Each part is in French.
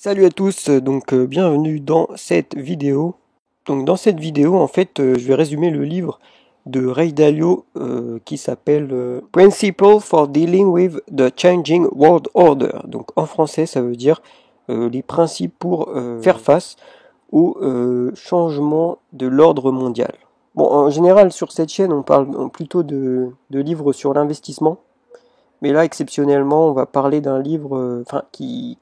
Salut à tous, bienvenue dans cette vidéo. Donc dans cette vidéo, en fait, je vais résumer le livre de Ray Dalio qui s'appelle Principles for Dealing with the Changing World Order. Donc en français, ça veut dire les principes pour faire face au changement de l'ordre mondial. Bon, en général, sur cette chaîne, on parle plutôt de livres sur l'investissement. Mais là, exceptionnellement, on va parler d'un livre qui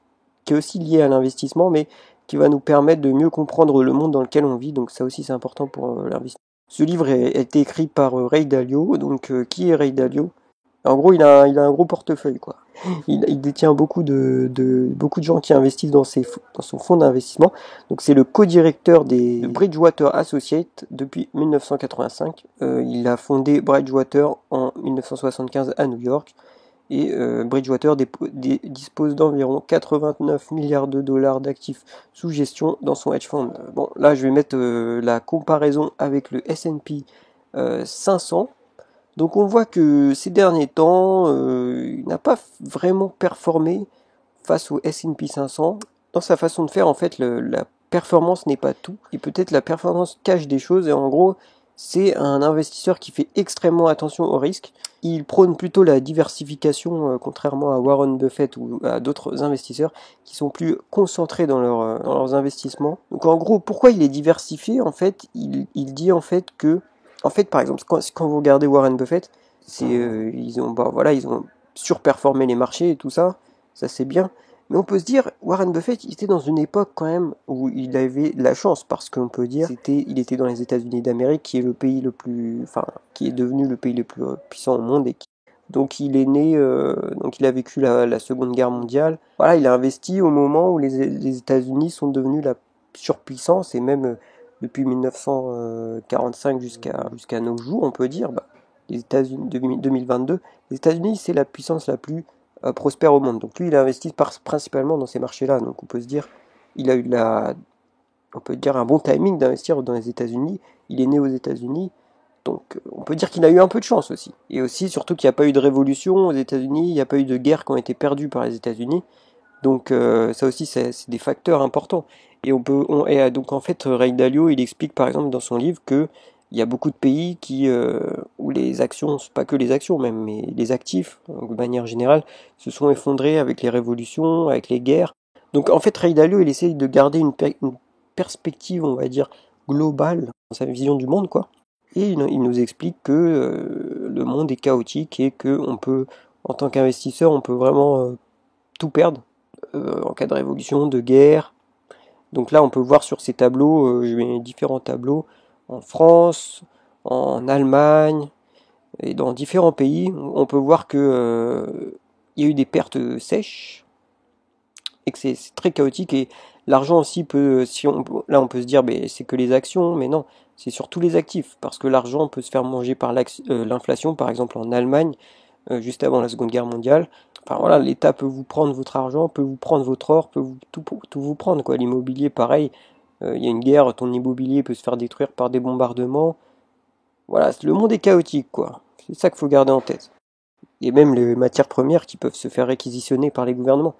est aussi lié à l'investissement, mais qui va nous permettre de mieux comprendre le monde dans lequel on vit. Donc ça aussi, c'est important pour l'investissement. Ce livre a été écrit par Ray Dalio. Qui est Ray Dalio? En gros, il a un gros portefeuille, quoi. Il détient beaucoup de gens qui investissent dans son fonds d'investissement. Donc c'est le co-directeur de Bridgewater Associates depuis 1985. Il a fondé Bridgewater en 1975 à New York. Et Bridgewater dispose d'environ 89 milliards de dollars d'actifs sous gestion dans son hedge fund. Bon, là, je vais mettre la comparaison avec le S&P 500. Donc, on voit que ces derniers temps, il n'a pas vraiment performé face au S&P 500. Dans sa façon de faire, en fait, la performance n'est pas tout. Et peut-être la performance cache des choses. Et en gros, c'est un investisseur qui fait extrêmement attention au risque. Il prône plutôt la diversification, contrairement à Warren Buffett ou à d'autres investisseurs qui sont plus concentrés dans leurs investissements. Donc en gros, pourquoi il est diversifié? En fait, il dit en fait que, par exemple, quand vous regardez Warren Buffett, ils ont surperformé les marchés et tout ça, ça c'est bien. Mais on peut se dire, Warren Buffett, il était dans une époque quand même où il avait de la chance, parce qu'on peut dire, il était dans les États-Unis d'Amérique, qui est le pays qui est devenu le pays le plus puissant au monde, donc il est né, donc il a vécu la Seconde Guerre mondiale. Voilà, il a investi au moment où les États-Unis sont devenus la surpuissance, et même depuis 1945 jusqu'à nos jours, on peut dire, les États-Unis 2022, les États-Unis, c'est la puissance la plus prospère au monde. Donc lui, il a investi principalement dans ces marchés-là. Donc on peut se dire, il a eu on peut dire un bon timing d'investir dans les États-Unis. Il est né aux États-Unis, donc on peut dire qu'il a eu un peu de chance aussi. Et aussi, surtout qu'il n'y a pas eu de révolution aux États-Unis, il n'y a pas eu de guerre qui ont été perdues par les États-Unis. Donc ça aussi, c'est des facteurs importants. Donc en fait, Ray Dalio, il explique par exemple dans son livre que il y a beaucoup de pays où les actions, pas que les actions même, mais les actifs, de manière générale, se sont effondrés avec les révolutions, avec les guerres. Donc en fait, Ray Dalio, il essaye de garder une perspective, on va dire, globale dans sa vision du monde, quoi. Et il nous explique que le monde est chaotique et que en tant qu'investisseur, on peut vraiment tout perdre en cas de révolution, de guerre. Donc là, on peut voir sur ces tableaux, je mets différents tableaux, en France, en Allemagne, et dans différents pays, on peut voir que il y a eu des pertes sèches, et que c'est très chaotique, et l'argent aussi peut, là on peut se dire, c'est que les actions, mais non, c'est sur tous les actifs, parce que l'argent peut se faire manger par l'inflation, par exemple en Allemagne, juste avant la Seconde Guerre mondiale. Enfin voilà, l'État peut vous prendre votre argent, peut vous prendre votre or, tout vous prendre, quoi. L'immobilier, pareil, il y a une guerre, ton immobilier peut se faire détruire par des bombardements. Voilà, le monde est chaotique, quoi. C'est ça qu'il faut garder en tête. Et même les matières premières qui peuvent se faire réquisitionner par les gouvernements.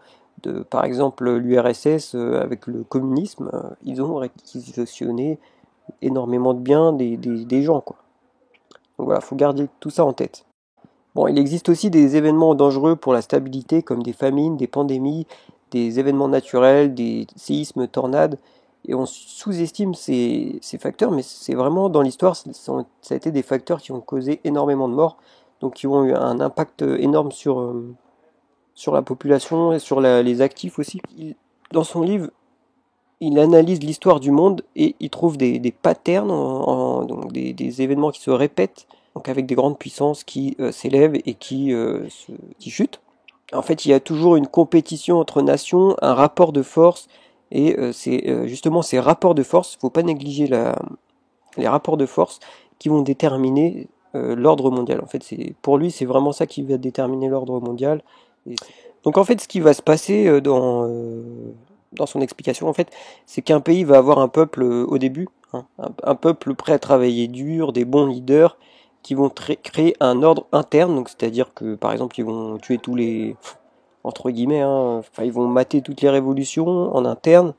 Par exemple, l'URSS, avec le communisme, ils ont réquisitionné énormément de biens des gens, quoi. Donc voilà, faut garder tout ça en tête. Bon, il existe aussi des événements dangereux pour la stabilité, comme des famines, des pandémies, des événements naturels, des séismes, tornades, et on sous-estime ces facteurs, mais c'est vraiment, dans l'histoire, ça a été des facteurs qui ont causé énormément de morts, donc qui ont eu un impact énorme sur la population et sur les actifs aussi. Dans son livre, il analyse l'histoire du monde et il trouve des patterns, donc des événements qui se répètent, donc avec des grandes puissances qui s'élèvent et qui chutent. En fait, il y a toujours une compétition entre nations, un rapport de force, et c'est justement ces rapports de force, il ne faut pas négliger les rapports de force qui vont déterminer l'ordre mondial. En fait, pour lui, c'est vraiment ça qui va déterminer l'ordre mondial. Donc en fait, ce qui va se passer dans son explication, en fait, c'est qu'un pays va avoir un peuple au début, hein, un peuple prêt à travailler dur, des bons leaders qui vont créer un ordre interne, donc c'est-à-dire que par exemple ils vont tuer entre guillemets, hein. Enfin, ils vont mater toutes les révolutions en interne,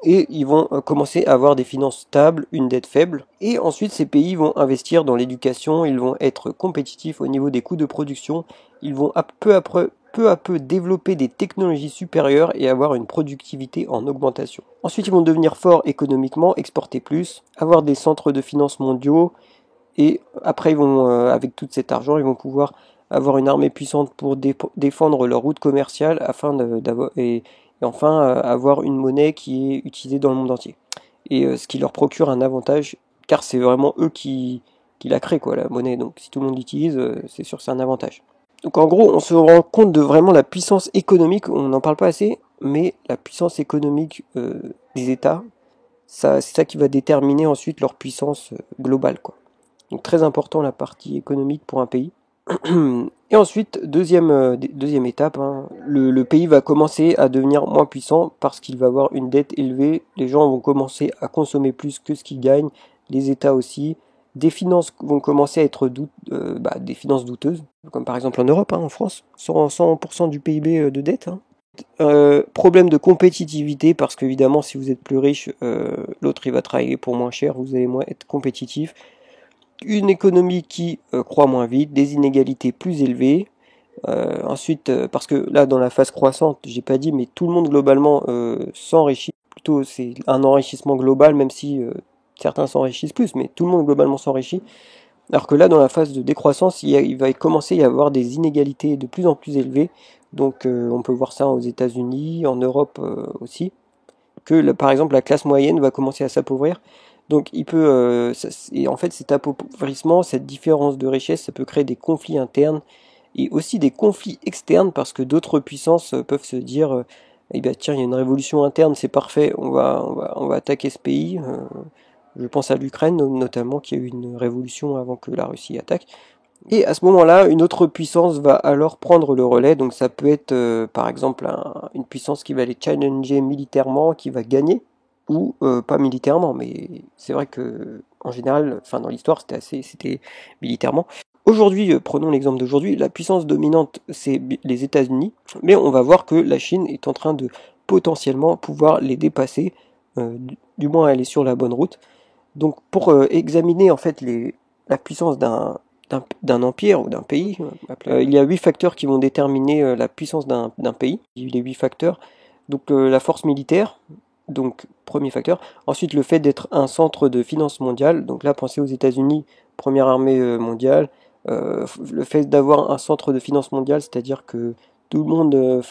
et ils vont commencer à avoir des finances stables, une dette faible, et ensuite ces pays vont investir dans l'éducation, ils vont être compétitifs au niveau des coûts de production, ils vont peu à peu développer des technologies supérieures et avoir une productivité en augmentation. Ensuite ils vont devenir forts économiquement, exporter plus, avoir des centres de finances mondiaux, et après ils vont, avec tout cet argent, ils vont pouvoir avoir une armée puissante pour défendre leur route commerciale afin d'avoir et enfin avoir une monnaie qui est utilisée dans le monde entier. Et ce qui leur procure un avantage, car c'est vraiment eux qui la créent, quoi, la monnaie. Donc si tout le monde l'utilise, c'est sûr que c'est un avantage. Donc en gros, on se rend compte de vraiment la puissance économique, on n'en parle pas assez, mais la puissance économique des États, c'est ça qui va déterminer ensuite leur puissance globale, quoi. Donc très important la partie économique pour un pays. Et ensuite, deuxième étape, hein, le pays va commencer à devenir moins puissant parce qu'il va avoir une dette élevée. Les gens vont commencer à consommer plus que ce qu'ils gagnent, les États aussi. Des finances vont commencer à être des finances douteuses, comme par exemple en Europe, hein, en France, 100% du PIB de dette. Hein. Problème de compétitivité parce qu'évidemment, si vous êtes plus riche, l'autre il va travailler pour moins cher, vous allez moins être compétitif. Une économie qui croît moins vite, des inégalités plus élevées. Ensuite, parce que là, dans la phase croissante, j'ai pas dit, mais tout le monde globalement s'enrichit. Plutôt, c'est un enrichissement global, même si certains s'enrichissent plus, mais tout le monde globalement s'enrichit. Alors que là, dans la phase de décroissance, il va commencer à y avoir des inégalités de plus en plus élevées. Donc, on peut voir ça aux États-Unis, en Europe aussi, que par exemple la classe moyenne va commencer à s'appauvrir. Donc il peut, et en fait cet appauvrissement, cette différence de richesse, ça peut créer des conflits internes et aussi des conflits externes parce que d'autres puissances peuvent se dire, eh ben, tiens, il y a une révolution interne, c'est parfait, on va attaquer ce pays. Je pense à l'Ukraine notamment, qui a eu une révolution avant que la Russie attaque. Et à ce moment-là, une autre puissance va alors prendre le relais. Donc ça peut être par exemple une puissance qui va les challenger militairement, qui va gagner, ou pas militairement, mais c'est vrai que en général, enfin dans l'histoire, c'était militairement. Aujourd'hui, prenons l'exemple d'aujourd'hui, la puissance dominante c'est les États-Unis, mais on va voir que la Chine est en train de potentiellement pouvoir les dépasser, du moins elle est sur la bonne route. Donc pour examiner en fait la puissance d'un empire ou d'un pays, il y a 8 facteurs qui vont déterminer la puissance d'un pays. Les 8 facteurs, donc la force militaire, donc premier facteur. Ensuite le fait d'être un centre de finance mondiale, donc là pensez aux États-Unis, première armée mondiale. Le fait d'avoir un centre de finance mondiale, c'est-à-dire que tout le monde,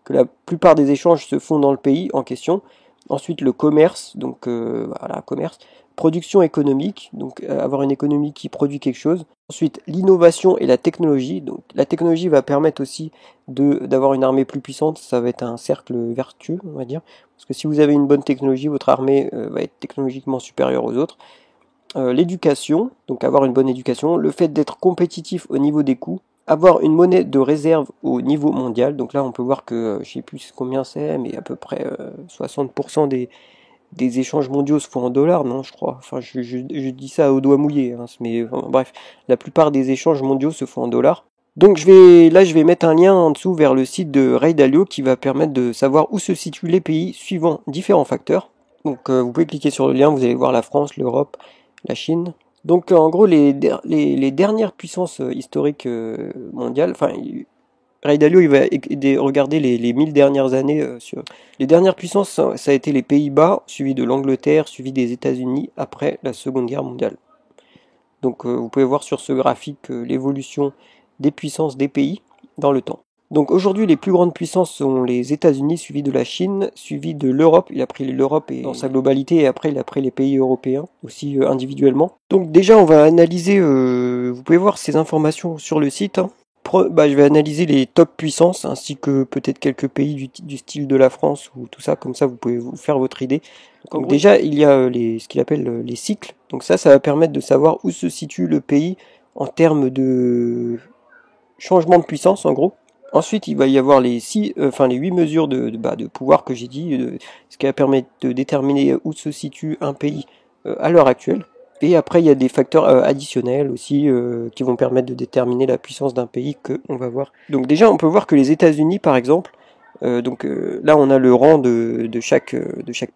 que la plupart des échanges se font dans le pays en question. Ensuite le commerce, donc voilà, commerce. Production économique, donc avoir une économie qui produit quelque chose. Ensuite, l'innovation et la technologie. Donc, la technologie va permettre aussi d'avoir une armée plus puissante. Ça va être un cercle vertueux, on va dire. Parce que si vous avez une bonne technologie, votre armée va être technologiquement supérieure aux autres. L'éducation, donc avoir une bonne éducation. Le fait d'être compétitif au niveau des coûts. Avoir une monnaie de réserve au niveau mondial. Donc là, on peut voir que, je sais plus combien c'est, mais à peu près 60% des échanges mondiaux se font en dollars, non, je crois. Enfin, je dis ça au doigt mouillé, hein, mais enfin, bref, la plupart des échanges mondiaux se font en dollars. Donc je vais mettre un lien en dessous vers le site de Ray Dalio qui va permettre de savoir où se situent les pays suivant différents facteurs. Donc vous pouvez cliquer sur le lien, vous allez voir la France, l'Europe, la Chine. Donc en gros les dernières puissances historiques mondiales, enfin Ray Dalio, il va regarder les 1000 dernières années. Les dernières puissances, ça a été les Pays-Bas, suivi de l'Angleterre, suivi des États-Unis après la Seconde Guerre mondiale. Donc vous pouvez voir sur ce graphique l'évolution des puissances des pays dans le temps. Donc aujourd'hui, les plus grandes puissances sont les États-Unis, suivi de la Chine, suivi de l'Europe. Il a pris l'Europe dans sa globalité et après il a pris les pays européens aussi individuellement. Donc déjà, on va analyser, vous pouvez voir ces informations sur le site, hein. Je vais analyser les top puissances ainsi que peut-être quelques pays du style de la France ou tout ça, comme ça vous pouvez vous faire votre idée. Donc déjà il y a ce qu'il appelle les cycles, donc ça va permettre de savoir où se situe le pays en termes de changement de puissance en gros. Ensuite il va y avoir les 8 mesures de pouvoir que j'ai dit, ce qui va permettre de déterminer où se situe un pays à l'heure actuelle. Et après, il y a des facteurs additionnels aussi qui vont permettre de déterminer la puissance d'un pays que on va voir. Donc déjà, on peut voir que les États-Unis, par exemple, là, on a le rang de chaque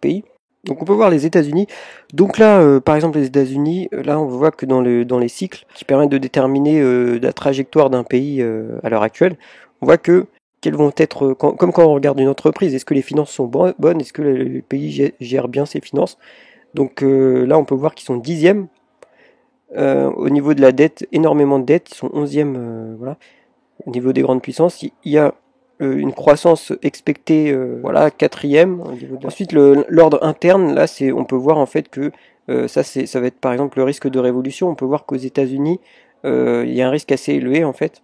pays. Donc on peut voir les États-Unis. Donc là, par exemple, les États-Unis, là, on voit que dans les cycles qui permettent de déterminer la trajectoire d'un pays à l'heure actuelle, on voit que quelles vont être, comme quand on regarde une entreprise, est-ce que les finances sont bonnes, est-ce que le pays gère bien ses finances. Donc là, on peut voir qu'ils sont 10e. Au niveau de la dette, énormément de dettes, ils sont 11e. Voilà. Au niveau des grandes puissances, il y a une croissance expectée, voilà, 4e. Ensuite, l'ordre interne, là, on peut voir en fait que ça va être par exemple le risque de révolution. On peut voir qu'aux États-Unis, il y a un risque assez élevé en fait.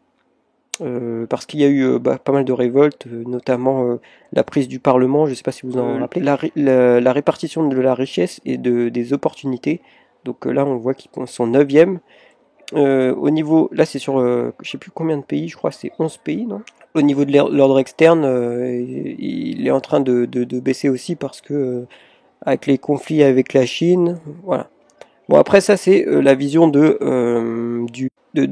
Parce qu'il y a eu pas mal de révoltes, notamment la prise du Parlement, je ne sais pas si vous en rappelez, la répartition de la richesse et des opportunités. Donc là, on voit qu'ils sont 9e. Au niveau, là c'est sur, je sais plus combien de pays, je crois que c'est 11 pays, non? Au niveau de l'ordre externe, il est en train de baisser aussi parce que avec les conflits avec la Chine, voilà. Bon après ça c'est la vision de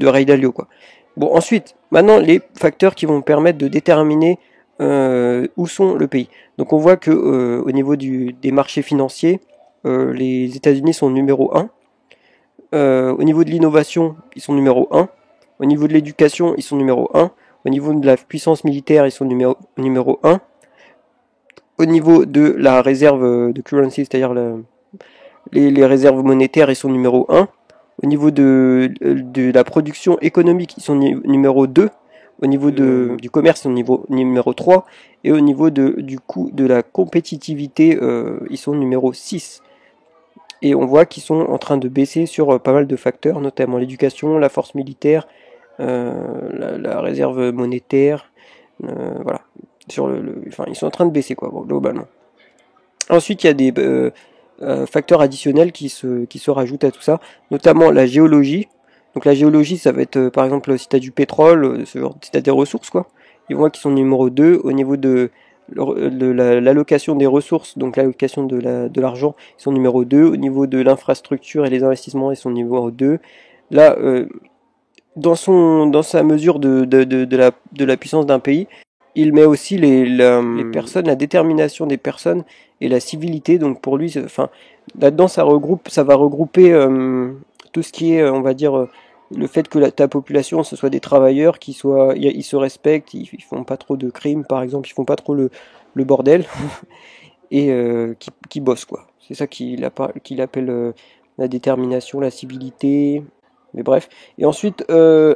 Ray Dalio quoi. Bon ensuite, maintenant les facteurs qui vont permettre de déterminer où sont le pays. Donc on voit que au niveau des marchés financiers, les États-Unis sont numéro 1. Au niveau de l'innovation, ils sont numéro 1. Au niveau de l'éducation, ils sont numéro 1. Au niveau de la puissance militaire, ils sont numéro 1. Au niveau de la réserve de currency, c'est-à-dire les réserves monétaires, ils sont numéro 1. Au niveau de la production économique, ils sont numéro 2. Au niveau du commerce, ils sont numéro 3. Et au niveau du coût de la compétitivité, ils sont numéro 6. Et on voit qu'ils sont en train de baisser sur pas mal de facteurs, notamment l'éducation, la force militaire, la réserve monétaire, voilà. Enfin, ils sont en train de baisser quoi, globalement. Ensuite, il y a des facteurs additionnels qui se rajoutent à tout ça, notamment la géologie. Donc la géologie, ça va être par exemple si tu as du pétrole, si tu as des ressources quoi. Ils voient qu'ils sont numéro 2 au niveau de l'allocation des ressources, donc l'allocation de l'argent, ils sont numéro 2. Au niveau de l'infrastructure et les investissements, ils sont numéro 2. Là, dans sa mesure de la puissance d'un pays, il met aussi les personnes, la détermination des personnes et la civilité. Donc pour lui, enfin, là-dedans, ça va regrouper tout ce qui est, on va dire, le fait que ta population, ce soit des travailleurs ils se respectent, ils font pas trop de crimes, par exemple, ils font pas trop le bordel et qui bossent quoi. C'est ça qu'il appelle la détermination, la civilité. Mais bref. Et ensuite,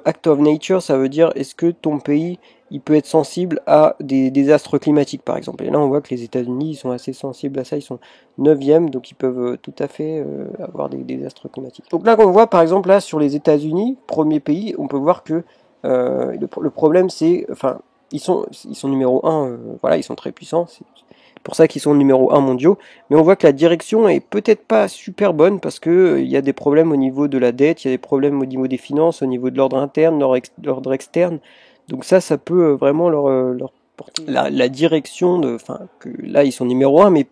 Act of Nature, ça veut dire est-ce que ton pays il peut être sensible à des désastres climatiques, par exemple. Et là, on voit que les États-Unis ils sont assez sensibles à ça. Ils sont 9e, donc ils peuvent tout à fait avoir des désastres climatiques. Donc là, on voit, par exemple, là, sur les États-Unis, premier pays, on peut voir que le problème, c'est... Enfin, ils sont numéro 1, voilà, ils sont très puissants. C'est pour ça qu'ils sont numéro 1 mondiaux. Mais on voit que la direction est peut-être pas super bonne parce que il y a des problèmes au niveau de la dette, il y a des problèmes au niveau des finances, au niveau de l'ordre interne, l'ordre externe. Donc ça peut vraiment leur porter la direction enfin que là ils sont numéro 1, mais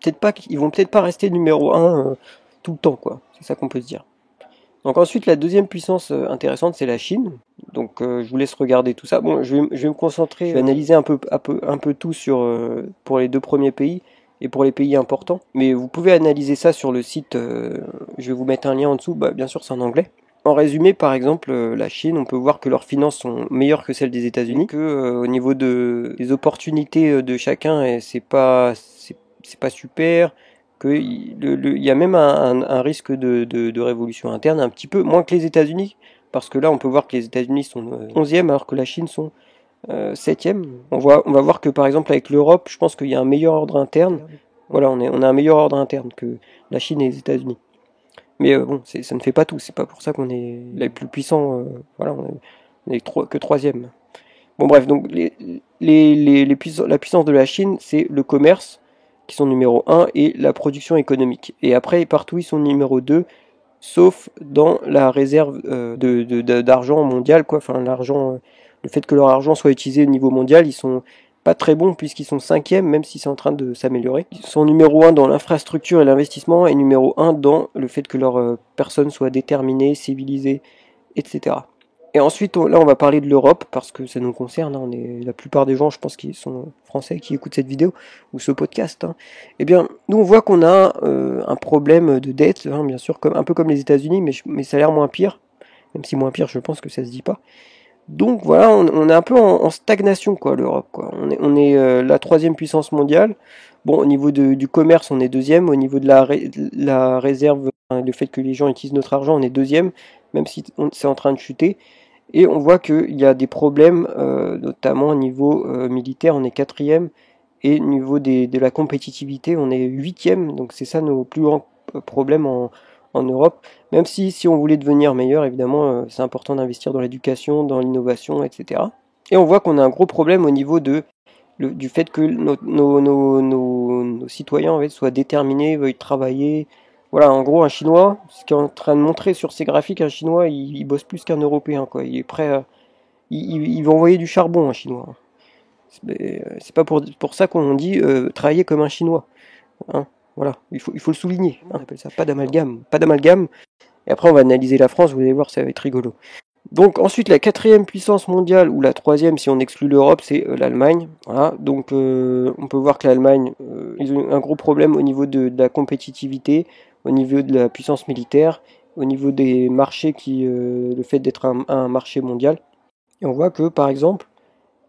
ils vont peut-être pas rester numéro 1 tout le temps quoi. C'est ça qu'on peut se dire. Donc ensuite la deuxième puissance intéressante c'est la Chine. Donc je vous laisse regarder tout ça. Bon, je vais me concentrer, je vais analyser un peu tout pour les deux premiers pays et pour les pays importants. Mais vous pouvez analyser ça sur le site. Je vais vous mettre un lien en dessous. Bah, bien sûr c'est en anglais. En résumé, par exemple, la Chine, on peut voir que leurs finances sont meilleures que celles des États-Unis, que au niveau des opportunités de chacun, c'est pas super, qu'il y a même un risque de révolution interne, un petit peu moins que les États-Unis, parce que là, on peut voir que les États-Unis sont 11e, alors que la Chine sont 7e. On va voir que par exemple avec l'Europe, je pense qu'il y a un meilleur ordre interne. Voilà, on a un meilleur ordre interne que la Chine et les États-Unis. Mais bon, ça ne fait pas tout, c'est pas pour ça qu'on est les plus puissants, voilà, on est que 3e. Bon bref, donc la puissance de la Chine, c'est le commerce, qui sont numéro 1, et la production économique. Et après, partout, ils sont numéro 2, sauf dans la réserve d'argent mondial, quoi, enfin l'argent, le fait que leur argent soit utilisé au niveau mondial, ils sont pas très bons puisqu'ils sont 5e, même si c'est en train de s'améliorer. Ils sont numéro 1 dans l'infrastructure et l'investissement, et numéro 1 dans le fait que leurs personnes soient déterminées, civilisées, etc. Et ensuite, là, on va parler de l'Europe, parce que ça nous concerne, hein. La plupart des gens, je pense, qui sont français, qui écoutent cette vidéo, ou ce podcast, hein. Eh bien, nous, on voit qu'on a un problème de dette, hein, bien sûr, un peu comme les États-Unis, mais ça a l'air moins pire, même si moins pire, je pense que ça se dit pas. Donc voilà, on est un peu en stagnation, quoi, l'Europe, quoi. On est la 3e puissance mondiale. Bon, au niveau du commerce, on est 2e. Au niveau de la réserve, hein, le fait que les gens utilisent notre argent, on est 2e, même si c'est en train de chuter. Et on voit qu'il y a des problèmes, notamment au niveau militaire, on est 4e. Et au niveau de la compétitivité, on est 8e. Donc c'est ça nos plus grands problèmes en Europe. Même si on voulait devenir meilleur, évidemment, c'est important d'investir dans l'éducation, dans l'innovation, etc. Et on voit qu'on a un gros problème au niveau du fait que nos citoyens en fait, soient déterminés, veuillent travailler. Voilà, en gros, un Chinois, ce qu'il est en train de montrer sur ces graphiques, un Chinois, il bosse plus qu'un Européen, quoi. Il est prêt à... Il va envoyer du charbon, un Chinois. C'est pas pour ça qu'on dit travailler comme un Chinois, hein. Voilà, il faut le souligner. On appelle ça pas d'amalgame. Pas d'amalgame. Et après, on va analyser la France, vous allez voir, ça va être rigolo. Donc ensuite, la 4e puissance mondiale, ou la 3e si on exclut l'Europe, c'est l'Allemagne. Voilà, donc on peut voir que l'Allemagne, ils ont un gros problème au niveau de la compétitivité, au niveau de la puissance militaire, au niveau des marchés, le fait d'être un marché mondial. Et on voit que, par exemple,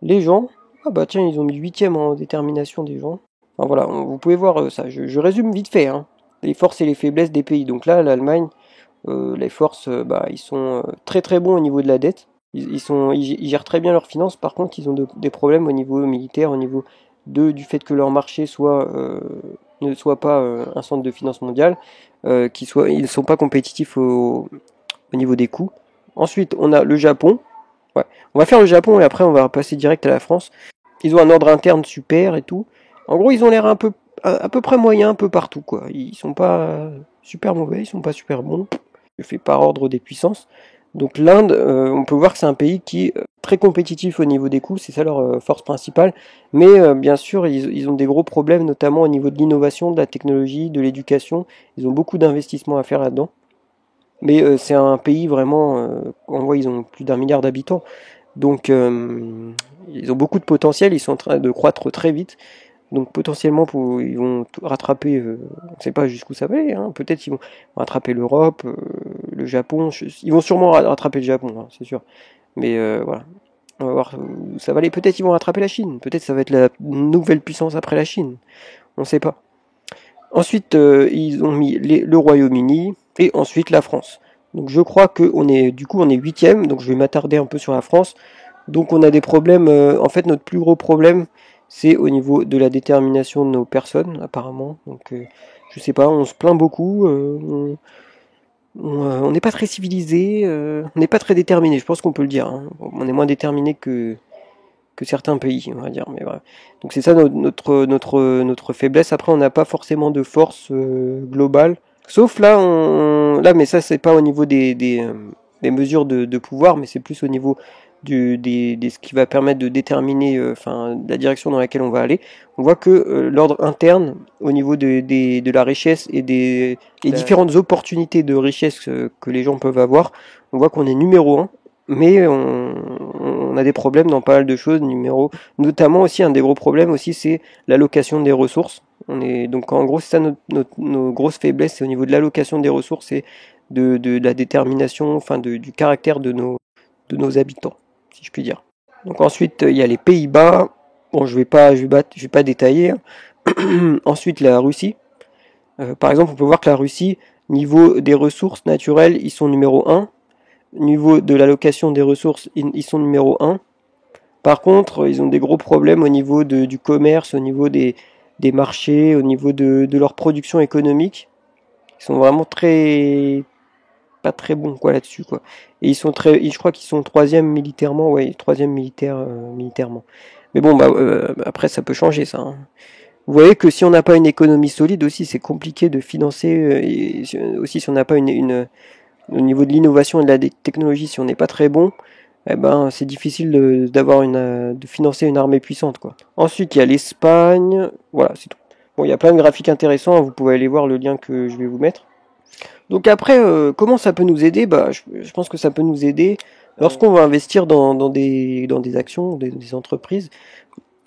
les gens, ah bah tiens, ils ont mis 8e en détermination des gens. Enfin voilà, vous pouvez voir ça, je résume vite fait, hein, les forces et les faiblesses des pays. Donc là, l'Allemagne, les forces, ils sont très très bons au niveau de la dette. Ils gèrent très bien leurs finances. Par contre, ils ont des problèmes au niveau militaire, au niveau du fait que leur marché ne soit pas un centre de finance mondiale, ils ne sont pas compétitifs au niveau des coûts. Ensuite, on a le Japon. Ouais. On va faire le Japon et après on va passer direct à la France. Ils ont un ordre interne super et tout. En gros, ils ont l'air à peu près moyens un peu partout, quoi. Ils sont pas super mauvais, ils sont pas super bons. Je fais par ordre des puissances. Donc l'Inde, on peut voir que c'est un pays qui est très compétitif au niveau des coûts, c'est ça leur force principale. Mais bien sûr, ils ont des gros problèmes, notamment au niveau de l'innovation, de la technologie, de l'éducation. Ils ont beaucoup d'investissements à faire là-dedans. Mais c'est un pays vraiment, on voit, ils ont plus d'1 milliard d'habitants. Donc ils ont beaucoup de potentiel, ils sont en train de croître très vite. Donc potentiellement ils vont rattraper, on ne sait pas jusqu'où ça va aller, hein. Peut-être qu'ils vont rattraper l'Europe, le Japon, ils vont sûrement rattraper le Japon, hein, c'est sûr. Mais voilà, on va voir où ça va aller. Peut-être qu'ils vont rattraper la Chine, peut-être ça va être la nouvelle puissance après la Chine, on ne sait pas. Ensuite, ils ont mis le Royaume-Uni et ensuite la France. Donc je crois qu'on est 8e, donc je vais m'attarder un peu sur la France. Donc on a des problèmes, en fait notre plus gros problème c'est au niveau de la détermination de nos personnes apparemment. Donc je sais pas, on se plaint beaucoup, on n'est pas très civilisé, on n'est pas très déterminé, je pense qu'on peut le dire, hein. On est moins déterminé que certains pays, on va dire. Mais voilà. Donc c'est ça notre faiblesse. Après, on n'a pas forcément de force globale. Sauf là, mais ça c'est pas au niveau des mesures de pouvoir, mais c'est plus au niveau ce qui va permettre de déterminer la direction dans laquelle on va aller. On voit que l'ordre interne, au niveau de la richesse et des différentes opportunités de richesse que les gens peuvent avoir, on voit qu'on est numéro 1. Mais on a des problèmes dans pas mal de choses, notamment aussi un des gros problèmes aussi c'est l'allocation des ressources. Donc en gros c'est ça nos grosses faiblesses, c'est au niveau de l'allocation des ressources et de la détermination, du caractère de nos habitants, si je puis dire. Donc ensuite il y a les Pays-Bas. Bon, je vais pas détailler, hein. Ensuite la Russie. Par exemple, on peut voir que la Russie, niveau des ressources naturelles, ils sont numéro 1. Niveau de l'allocation des ressources, ils sont numéro 1. Par contre, ils ont des gros problèmes au niveau du commerce, au niveau des marchés, au niveau de leur production économique. Ils sont vraiment pas très bons quoi là-dessus, quoi. Et je crois qu'ils sont 3e militairement, ouais, 3e militairement. Mais bon, après ça peut changer ça, hein. Vous voyez que si on n'a pas une économie solide aussi, c'est compliqué de financer. Et aussi si on n'a pas au niveau de l'innovation et de la technologie, si on n'est pas très bon, eh ben c'est difficile de financer une armée puissante, quoi. Ensuite, il y a l'Espagne, voilà, c'est tout. Bon, il y a plein de graphiques intéressants, vous pouvez aller voir le lien que je vais vous mettre. Donc après, comment ça peut nous aider? Bah, je pense que ça peut nous aider lorsqu'on va investir dans des actions, des entreprises,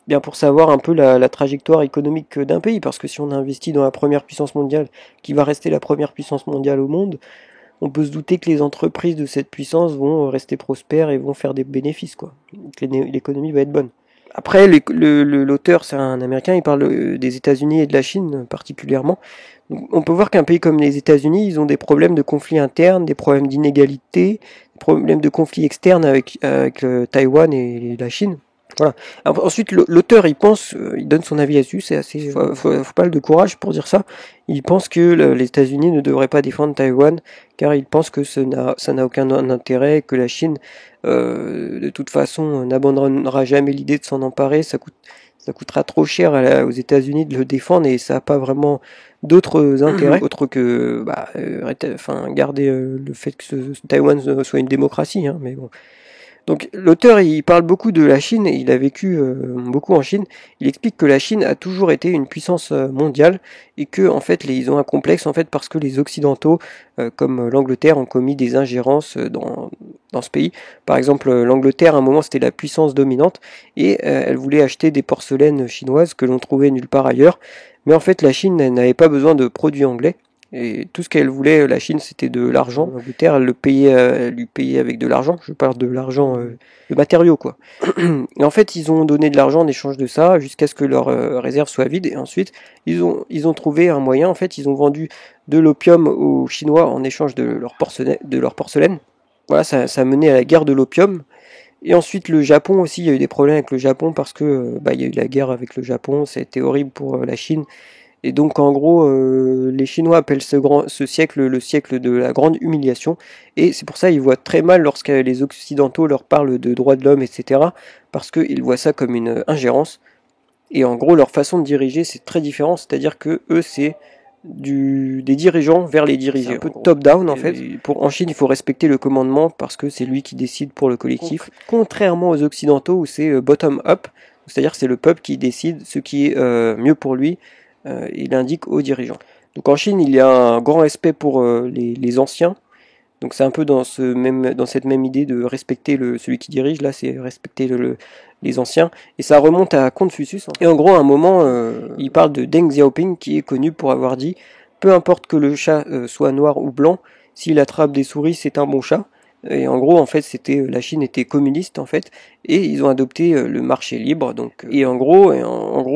bien pour savoir un peu la trajectoire économique d'un pays, parce que si on investit dans la première puissance mondiale, qui va rester la première puissance mondiale au monde, on peut se douter que les entreprises de cette puissance vont rester prospères et vont faire des bénéfices, quoi. Que l'économie va être bonne. Après, l'auteur, c'est un Américain, il parle des États-Unis et de la Chine particulièrement. Donc, on peut voir qu'un pays comme les États-Unis, ils ont des problèmes de conflits internes, des problèmes d'inégalité, des problèmes de conflits externes avec Taïwan et la Chine. Voilà. Alors, ensuite, l'auteur, il donne son avis là-dessus, c'est assez, faut pas de courage pour dire ça. Il pense que les États-Unis ne devraient pas défendre Taïwan, car il pense que ça n'a aucun intérêt, que la Chine, de toute façon, n'abandonnera jamais l'idée de s'en emparer. Ça coûtera trop cher aux États-Unis de le défendre et ça n'a pas vraiment d'autres intérêts autres que, garder le fait que Taïwan soit une démocratie, hein, mais bon. Donc l'auteur, il parle beaucoup de la Chine et il a vécu beaucoup en Chine. Il explique que la Chine a toujours été une puissance mondiale et que en fait ils ont un complexe en fait parce que les occidentaux comme l'Angleterre ont commis des ingérences dans ce pays. Par exemple, l'Angleterre à un moment c'était la puissance dominante et elle voulait acheter des porcelaines chinoises que l'on trouvait nulle part ailleurs. Mais en fait la Chine n'avait pas besoin de produits anglais. Et tout ce qu'elle voulait, la Chine, c'était de l'argent. L'Angleterre, elle lui payait avec de l'argent. Je parle de l'argent, de matériaux, quoi. Et en fait, ils ont donné de l'argent en échange de ça, jusqu'à ce que leur réserve soit vide. Et ensuite, ils ont trouvé un moyen. En fait, ils ont vendu de l'opium aux Chinois en échange de leur porcelaine. Voilà, ça a mené à la guerre de l'opium. Et ensuite, le Japon aussi, il y a eu des problèmes avec le Japon parce que il y a eu la guerre avec le Japon. Ça a été horrible pour la Chine. Et donc en gros, les Chinois appellent ce siècle le siècle de la grande humiliation, et c'est pour ça qu'ils voient très mal lorsque les Occidentaux leur parlent de droits de l'homme, etc., parce qu'ils voient ça comme une ingérence, et en gros leur façon de diriger c'est très différent, c'est-à-dire que eux c'est des dirigeants vers les dirigés, c'est un peu top-down en fait. En Chine il faut respecter le commandement parce que c'est lui qui décide pour le collectif, contrairement aux Occidentaux où c'est bottom-up, c'est-à-dire que c'est le peuple qui décide ce qui est mieux pour lui. Il indique aux dirigeants. Donc en Chine, il y a un grand respect pour les anciens. Donc c'est un peu dans cette même idée de respecter celui qui dirige. Là, c'est respecter les anciens. Et ça remonte à Confucius. Et en gros, à un moment, il parle de Deng Xiaoping, qui est connu pour avoir dit « Peu importe que le chat soit noir ou blanc, s'il attrape des souris, c'est un bon chat ». Et en gros, en fait, la Chine était communiste en fait, et ils ont adopté le marché libre. Donc, et en gros,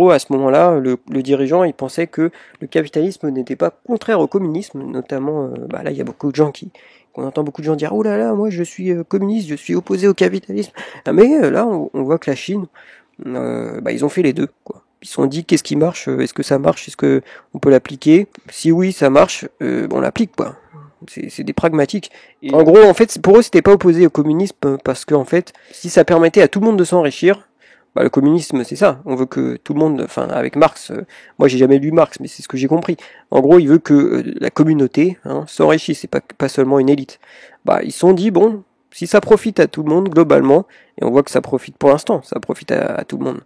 à ce moment-là, le dirigeant, il pensait que le capitalisme n'était pas contraire au communisme, notamment. Là, il y a beaucoup de gens on entend beaucoup de gens dire oh là là, moi je suis communiste, je suis opposé au capitalisme. Mais là, on voit que la Chine, ils ont fait les deux, quoi. Ils se sont dit qu'est-ce qui marche, est-ce que ça marche, est-ce que on peut l'appliquer? Si oui, ça marche, on l'applique, quoi. C'est des pragmatiques. Et en gros, en fait, pour eux, c'était pas opposé au communisme parce que, en fait, si ça permettait à tout le monde de s'enrichir, le communisme, c'est ça. On veut que tout le monde, avec Marx, moi j'ai jamais lu Marx, mais c'est ce que j'ai compris. En gros, il veut que la communauté s'enrichisse, c'est pas seulement une élite. Ils se sont dit, bon, si ça profite à tout le monde globalement, et on voit que ça profite pour l'instant, ça profite à tout le monde,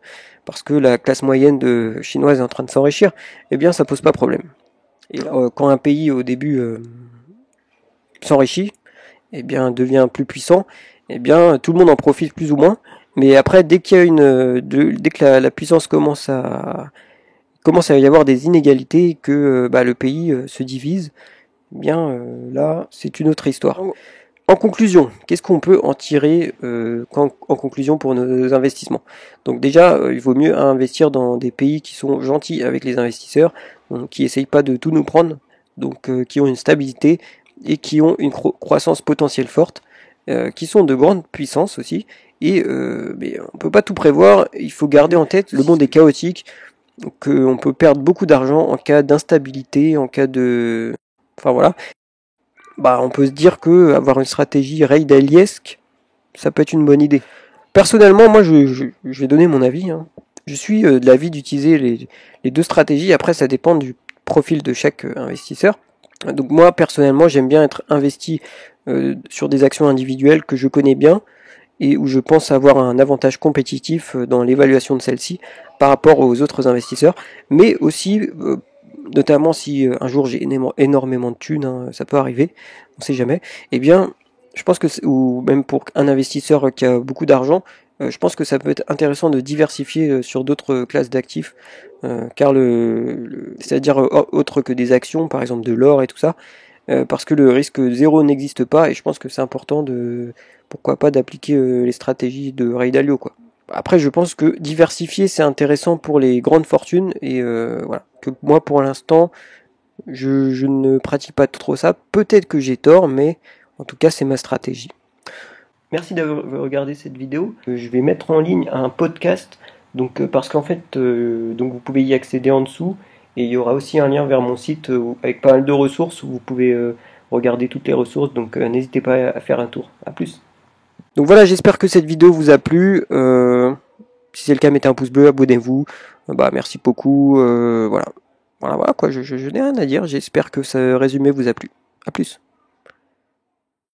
parce que la classe moyenne chinoise est en train de s'enrichir, eh bien, ça pose pas problème. Et quand un pays au début s'enrichit, eh bien devient plus puissant, eh bien tout le monde en profite plus ou moins. Mais après, dès qu'il y a dès que la puissance commence à y avoir des inégalités et que le pays se divise, eh bien là c'est une autre histoire. En conclusion, qu'est-ce qu'on peut en tirer en conclusion pour nos investissements? Donc déjà, il vaut mieux investir dans des pays qui sont gentils avec les investisseurs, donc, qui essayent pas de tout nous prendre, donc qui ont une stabilité et qui ont une croissance potentielle forte, qui sont de grandes puissances aussi, et mais on peut pas tout prévoir, il faut garder en tête, le monde est chaotique, qu'on peut perdre beaucoup d'argent en cas d'instabilité, en cas de... Enfin voilà. On peut se dire que avoir une stratégie Ray Dalioesque, ça peut être une bonne idée. Personnellement, moi je vais donner mon avis, hein. Je suis de l'avis d'utiliser les deux stratégies, après ça dépend du profil de chaque investisseur. Donc moi personnellement j'aime bien être investi sur des actions individuelles que je connais bien et où je pense avoir un avantage compétitif dans l'évaluation de celle-ci par rapport aux autres investisseurs, mais aussi notamment si un jour j'ai énormément de thunes, hein, ça peut arriver, on sait jamais, eh bien je pense que, ou même pour un investisseur qui a beaucoup d'argent, je pense que ça peut être intéressant de diversifier sur d'autres classes d'actifs, car c'est-à-dire autre que des actions, par exemple de l'or et tout ça, parce que le risque zéro n'existe pas, et je pense que c'est important pourquoi pas, d'appliquer les stratégies de Ray Dalio, quoi. Après, je pense que diversifier, c'est intéressant pour les grandes fortunes, et voilà. Que moi, pour l'instant, je ne pratique pas trop ça. Peut-être que j'ai tort, mais en tout cas, c'est ma stratégie. Merci d'avoir regardé cette vidéo. Je vais mettre en ligne un podcast, donc parce qu'en fait, donc vous pouvez y accéder en dessous, et il y aura aussi un lien vers mon site avec pas mal de ressources où vous pouvez regarder toutes les ressources. Donc n'hésitez pas à faire un tour. À plus. Donc voilà, j'espère que cette vidéo vous a plu. Si c'est le cas, mettez un pouce bleu, abonnez-vous. Bah merci beaucoup. Voilà quoi, je n'ai rien à dire. J'espère que ce résumé vous a plu. À plus.